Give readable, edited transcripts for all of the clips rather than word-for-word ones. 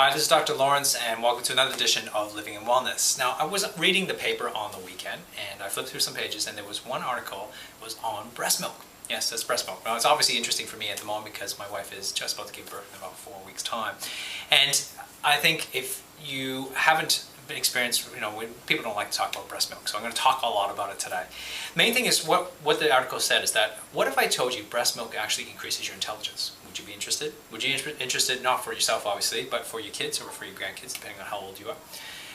Hi, this is Dr. Lawrence, and welcome to another edition of Living in Wellness. Now, I was reading the paper on the weekend, and I flipped through some pages, and there was one article that was on breast milk. Yes, that's breast milk. Now, it's obviously interesting for me at the moment because my wife is just about to give birth in about 4 weeks' time. And I think if you haven't experienced, people don't like to talk about breast milk, so I'm going to talk a lot about it today. The main thing is what the article said is that, what if I told you breast milk actually increases your intelligence? Would you be interested? Would you be interested, not for yourself obviously, but for your kids or for your grandkids, depending on how old you are?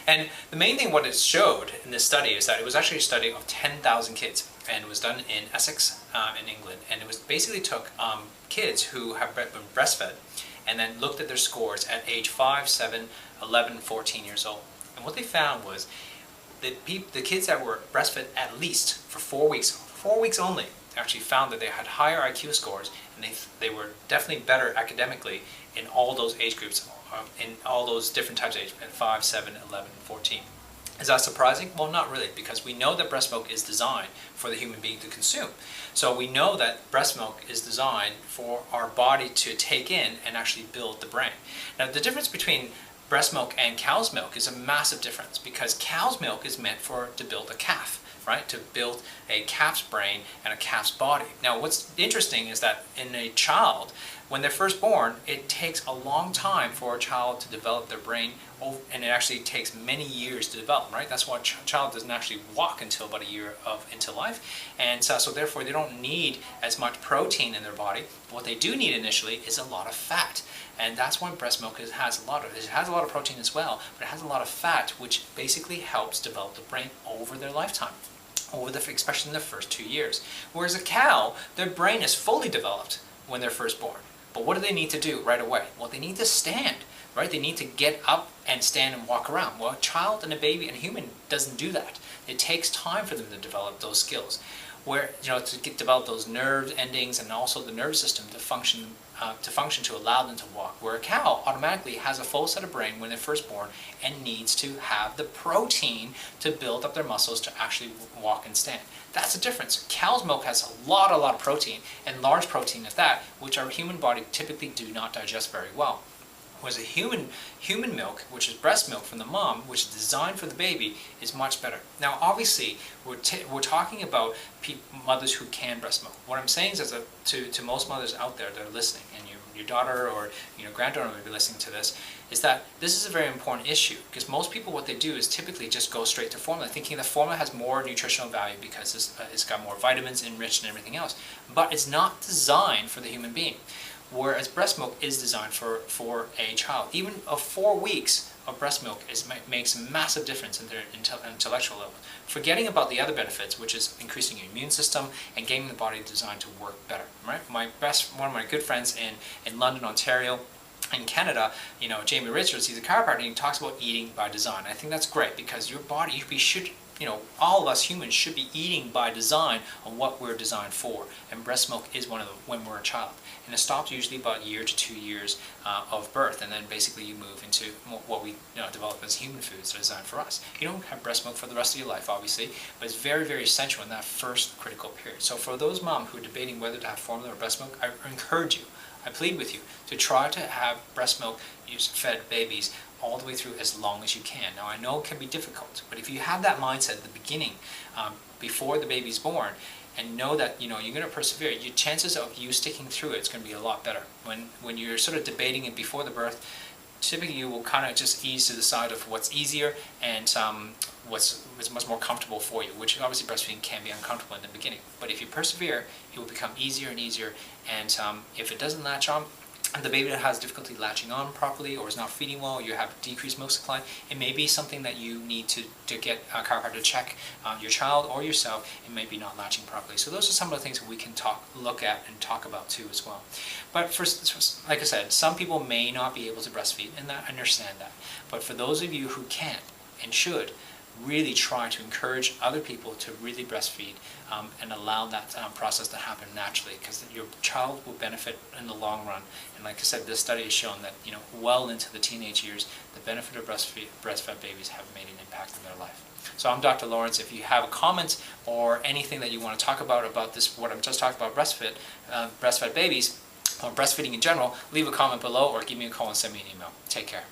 And the main thing what it showed in this study is that it was actually a study of 10,000 kids, and it was done in Essex in England, and it was basically took kids who have been breastfed and then looked at their scores at age 5, 7, 11, 14 years old. And what they found was the kids that were breastfed at least for 4 weeks only, actually found that they had higher IQ scores, and they were definitely better academically in all those age groups, in all those different types of age, at 5, 7, 11, 14. Is that surprising? Well, not really, because we know that breast milk is designed for the human being to consume. So we know that breast milk is designed for our body to take in and actually build the brain. Now, the difference between breast milk and cow's milk is a massive difference, because cow's milk is meant to build a calf, right? To build a calf's brain and a calf's body. Now, what's interesting is that in a child, when they're first born, it takes a long time for a child to develop their brain, and it actually takes many years to develop, right? That's why a child doesn't actually walk until about a year into life, and so therefore they don't need as much protein in their body. What they do need initially is a lot of fat, and that's why breast milk has a lot of protein as well, but it has a lot of fat, which basically helps develop the brain over their lifetime, especially in the first 2 years. Whereas a cow, their brain is fully developed when they're first born. But what do they need to do right away? Well, they need to stand, right? They need to get up and stand and walk around. Well, a child and a baby and a human doesn't do that. It takes time for them to develop those skills, where develop those nerve endings and also the nervous system to function to allow them to walk. Where a cow automatically has a full set of brain when they're first born and needs to have the protein to build up their muscles to actually walk and stand. That's the difference. Cow's milk has a lot of protein, and large protein at that, which our human body typically do not digest very well. Whereas a human milk, which is breast milk from the mom, which is designed for the baby, is much better. Now, obviously, we're talking about mothers who can breast milk. What I'm saying is, to most mothers out there that are listening, and your daughter or granddaughter may be listening to this, is that this is a very important issue, because most people, what they do is typically just go straight to formula, thinking the formula has more nutritional value because it's got more vitamins enriched and everything else. But it's not designed for the human being. Whereas breast milk is designed for a child. Even 4 weeks of breast milk makes a massive difference in their intellectual level. Forgetting about the other benefits, which is increasing your immune system and getting the body designed to work better. Right? One of my good friends in London, Ontario, in Canada, Jamie Richards, he's a chiropractor, and he talks about eating by design. I think that's great, because your body, all of us humans should be eating by design on what we're designed for. And breast milk is one of them when we're a child. And it stops usually about 1 year to 2 years of birth, and then basically you move into what we develop as human foods that are designed for us. You don't have breast milk for the rest of your life, obviously, but it's very, very essential in that first critical period. So for those moms who are debating whether to have formula or breast milk, I encourage you, I plead with you, to try to have breast milk fed babies all the way through as long as you can. Now, I know it can be difficult, but if you have that mindset at the beginning, before the baby's born, and know that you're going to persevere, your chances of you sticking through it's going to be a lot better. When you're sort of debating it before the birth, typically you will kind of just ease to the side of what's easier and what's much more comfortable for you, which obviously breastfeeding can be uncomfortable in the beginning. But if you persevere, it will become easier and easier, and if it doesn't latch on, and the baby that has difficulty latching on properly or is not feeding well, or you have decreased milk supply, it may be something that you need to get a chiropractor to check your child or yourself. It may be not latching properly. So those are some of the things that we can look at and talk about too as well. But like I said, some people may not be able to breastfeed, and I understand that. But for those of you who can and should, really try to encourage other people to really breastfeed and allow that process to happen naturally, because your child will benefit in the long run. And like I said, this study has shown that well into the teenage years, the benefit of breastfed babies have made an impact in their life. So I'm Dr. Lawrence. If you have comments or anything that you want to talk about this, what I'm just talking about, breastfed babies or breastfeeding in general, leave a comment below or give me a call and send me an email. Take care.